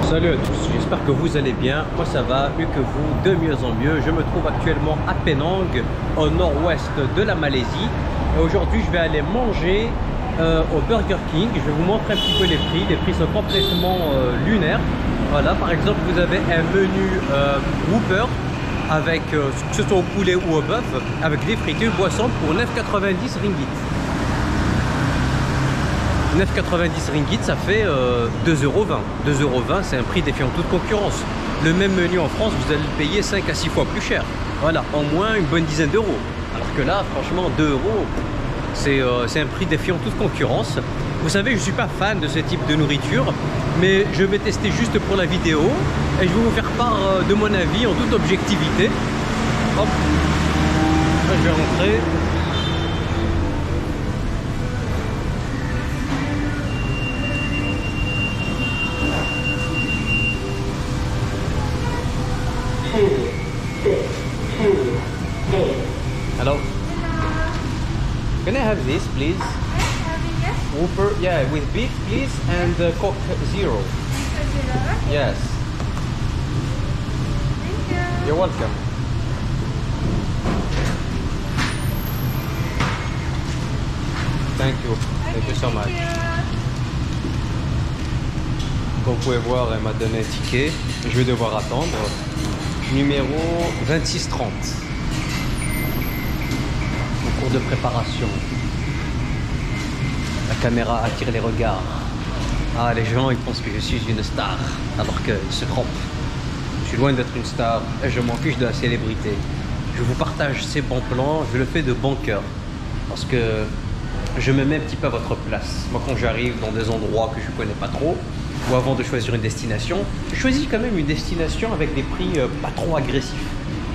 Salut à tous, j'espère que vous allez bien. Moi ça va, mieux que vous, de mieux en mieux. Je me trouve actuellement à Penang, au nord-ouest de la Malaisie. Et aujourd'hui je vais aller manger au Burger King. Je vais vous montrer un petit peu les prix. Les prix sont complètement lunaires. Voilà, par exemple vous avez un menu Whopper avec, que ce soit au poulet ou au bœuf, avec des frites et une boisson pour 9,90 ringgit. 9,90 ringgit, ça fait 2,20 €. 2,20 € c'est un prix défiant toute concurrence. Le même menu en France, vous allez le payer 5 à 6 fois plus cher. Voilà, en moins une bonne dizaine d'euros. Alors que là, franchement, 2 €, c'est un prix défiant toute concurrence. Vous savez, je ne suis pas fan de ce type de nourriture, mais je vais tester juste pour la vidéo et je vais vous faire part de mon avis en toute objectivité. Hop, là, je vais rentrer. Hello. Can I have this, please? Whopper, yeah, with beef, please, and Coke Zero. Yes. Thank you. You're welcome. Thank you. Thank you so much. Comme vous pouvez voir, elle m'a donné un ticket. Je vais devoir attendre. Numéro 2630. En cours de préparation. La caméra attire les regards. Ah, les gens, ils pensent que je suis une star, alors qu'ils se trompent. Je suis loin d'être une star et je m'en fiche de la célébrité. Je vous partage ces bons plans, je le fais de bon cœur. Parce que je me mets un petit peu à votre place. Moi, quand j'arrive dans des endroits que je ne connais pas trop, ou avant de choisir une destination, je choisis quand même une destination avec des prix pas trop agressifs.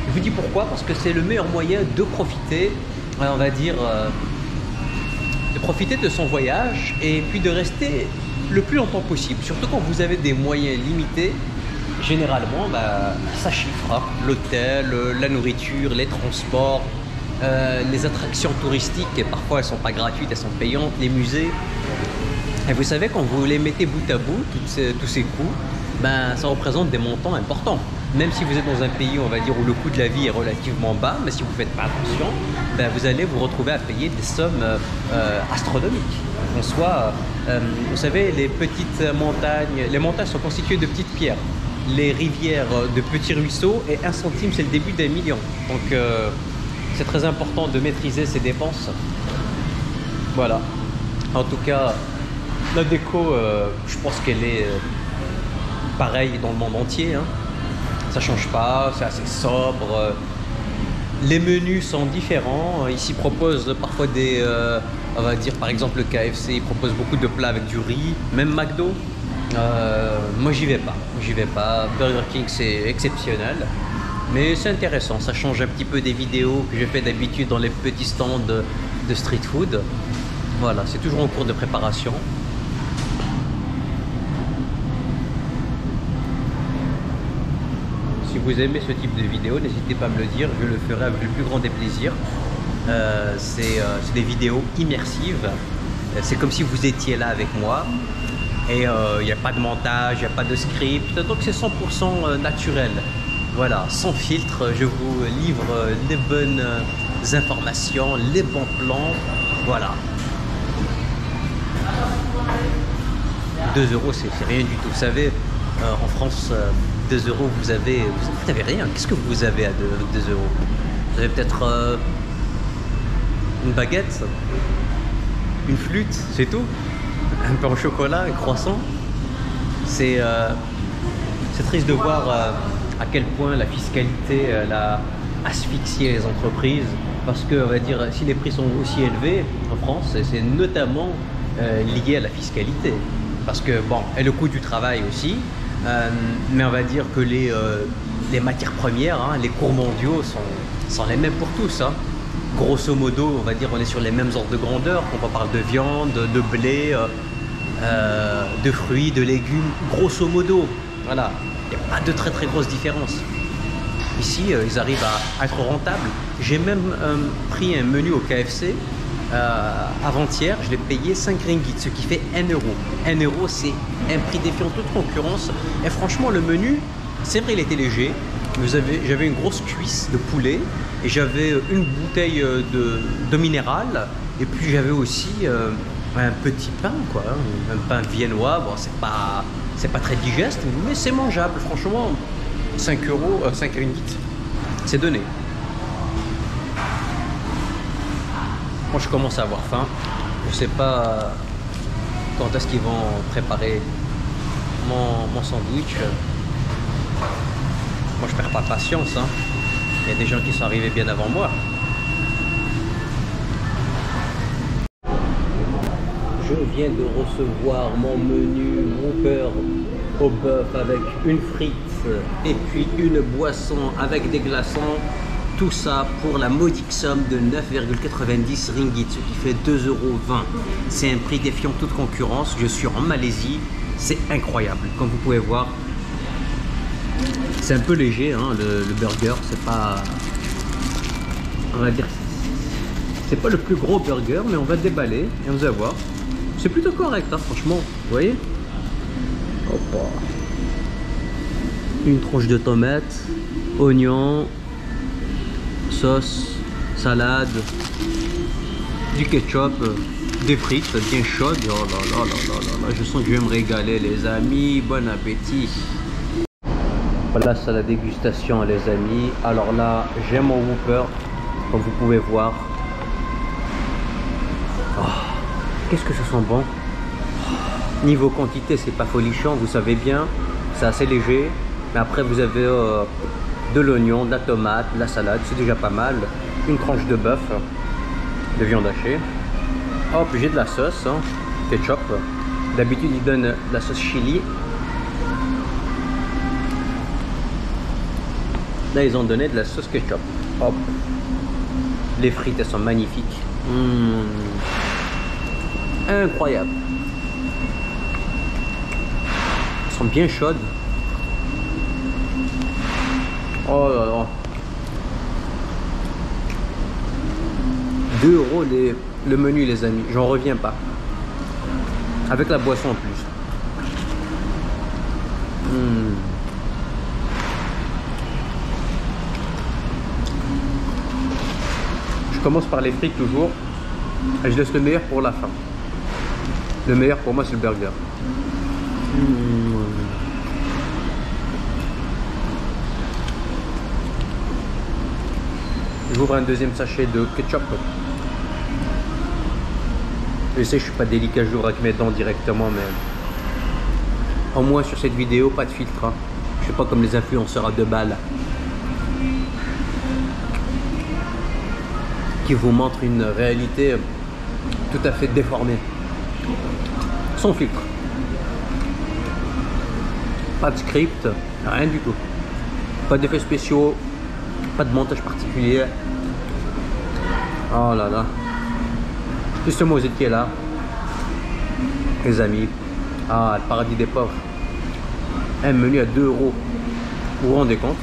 Je vous dis pourquoi, parce que c'est le meilleur moyen de profiter, on va dire, de profiter de son voyage et puis de rester le plus longtemps possible. Surtout quand vous avez des moyens limités, généralement, ça chiffre. Hein. L'hôtel, la nourriture, les transports, les attractions touristiques, et parfois elles ne sont pas gratuites, elles sont payantes, les musées. Et vous savez, quand vous les mettez bout à bout, tous ces coûts, ça représente des montants importants. Même si vous êtes dans un pays, on va dire, où le coût de la vie est relativement bas, mais si vous ne faites pas attention, vous allez vous retrouver à payer des sommes astronomiques. En soi, vous savez, les petites montagnes, les montagnes sont constituées de petites pierres. Les rivières de petits ruisseaux, et 1 centime, c'est le début d'un million. Donc, c'est très important de maîtriser ses dépenses. Voilà. En tout cas, la déco, je pense qu'elle est pareille dans le monde entier. Hein. Ça change pas, c'est assez sobre. Les menus sont différents. Ici, ils proposent parfois des, on va dire par exemple le KFC, il propose beaucoup de plats avec du riz, même McDo. Moi, j'y vais pas. Burger King, c'est exceptionnel. Mais c'est intéressant, ça change un petit peu des vidéos que je fais d'habitude dans les petits stands de street food. Voilà, c'est toujours en cours de préparation. Si vous aimez ce type de vidéo, n'hésitez pas à me le dire, je le ferai avec le plus grand des plaisirs. C'est des vidéos immersives, c'est comme si vous étiez là avec moi. Et il n'y a pas de montage, il n'y a pas de script, donc c'est 100% naturel. Voilà, sans filtre, je vous livre les bonnes informations, les bons plans, voilà. 2 €, c'est rien du tout. Vous savez, en France, 2 €, vous avez rien. Qu'est-ce que vous avez à 2 €? Vous avez peut-être une baguette, une flûte, c'est tout. Un pain au chocolat, un croissant. C'est triste de voir à quel point la fiscalité a asphyxié les entreprises. Parce que, on va dire, si les prix sont aussi élevés en France, c'est notamment lié à la fiscalité. Parce que, bon, et le coût du travail aussi, mais on va dire que les matières premières, hein, les cours mondiaux sont les mêmes pour tous. Hein. Grosso modo, on va dire, on est sur les mêmes ordres de grandeur, quand on parle de viande, de blé, de fruits, de légumes, grosso modo. Voilà, il n'y a pas de très très grosse différence. Ici, ils arrivent à être rentables. J'ai même pris un menu au KFC avant-hier, je l'ai payé 5 ringgit, ce qui fait 1 euro. 1 euro, c'est un prix défiant toute concurrence. Et franchement, le menu, c'est vrai, il était léger. J'avais une grosse cuisse de poulet et j'avais une bouteille de minéral. Et puis j'avais aussi un petit pain, quoi, un pain viennois. Bon, c'est pas très digeste, mais c'est mangeable. Franchement, 5 euros, 5 ringgit, c'est donné. Moi, je commence à avoir faim. Je sais pas quand est-ce qu'ils vont préparer mon sandwich. Moi, je perds pas patience, hein. Il y a des gens qui sont arrivés bien avant moi. Je viens de recevoir mon menu Whopper au bœuf avec une frite et puis une boisson avec des glaçons. Tout ça pour la modique somme de 9,90 ringgit, ce qui fait 2,20 €. C'est un prix défiant toute concurrence. Je suis en Malaisie. C'est incroyable. Comme vous pouvez voir, c'est un peu léger, hein, le burger. C'est pas, on va dire, c'est pas le plus gros burger, mais on va déballer et vous allez voir. C'est plutôt correct, hein, franchement. Vous voyez? Hop. Une tranche de tomate, oignon, sauce, salade, du ketchup, des frites bien chaudes. Oh là là là là là là, je sens que je vais me régaler, les amis. Bon appétit. Place à la dégustation, les amis. Alors là, j'ai mon Whopper, comme vous pouvez voir. Oh, qu'est-ce que ça sent bon. Niveau quantité, c'est pas folichon, vous savez bien. C'est assez léger. Mais après, vous avez de l'oignon, de la tomate, de la salade, c'est déjà pas mal. Une tranche de bœuf, de viande hachée. Hop, j'ai de la sauce, hein, ketchup. D'habitude, ils donnent de la sauce chili. Là, ils ont donné de la sauce ketchup. Hop. Les frites, elles sont magnifiques. Incroyable. Elles sont bien chaudes. Oh là là. 2 € le menu, les amis. J'en reviens pas. Avec la boisson en plus. Je commence par les frites toujours. Et je laisse le meilleur pour la fin. Le meilleur pour moi, c'est le burger. J'ouvre un deuxième sachet de ketchup. Je sais, je suis pas délicat, je l'ouvre avec mes dents directement, mais au moins sur cette vidéo, pas de filtre. Hein. Je suis pas comme les influenceurs à 2 balles qui vous montrent une réalité tout à fait déformée, sans filtre. Pas de script, rien du tout. Pas d'effets spéciaux, pas de montage particulier. Oh là là. Justement, vous étiez là, les amis. Ah, le paradis des pauvres. Un menu à 2 €. Vous vous rendez compte?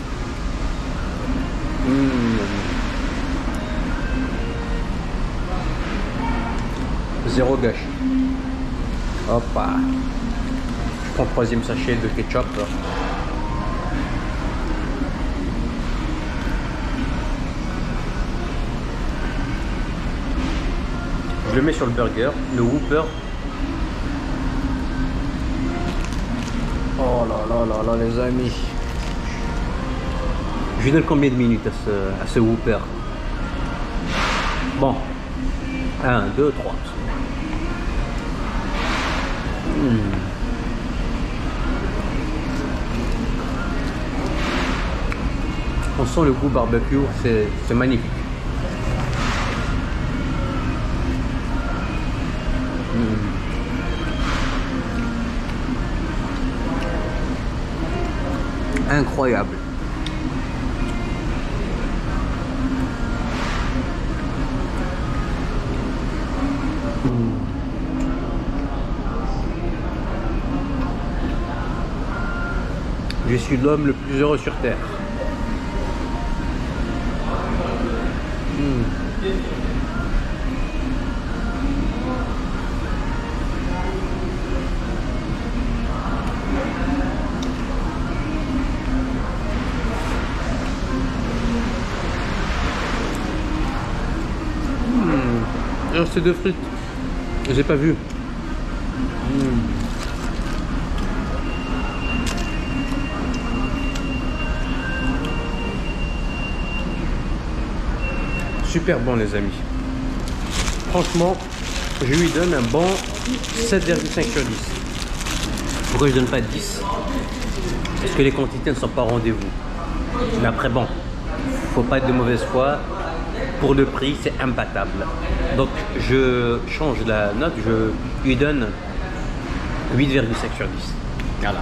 Zéro gâchis. Hop. Je prends le troisième sachet de ketchup. Je le mets sur le burger, le Whopper. Oh là là là là, les amis. Je lui donne combien de minutes à ce Whopper? Bon. 1, 2, 3. On sent le goût barbecue, c'est magnifique. Incroyable. Je suis l'homme le plus heureux sur terre. Il restait 2 frites. J'ai pas vu. Super bon les amis. Franchement, je lui donne un bon 7,5 sur 10. Pourquoi je donne pas 10? Parce que les quantités ne sont pas au rendez-vous. Mais après bon, faut pas être de mauvaise foi. Pour le prix, c'est imbattable. Donc je change la note, je lui donne 8,5 sur 10. Voilà.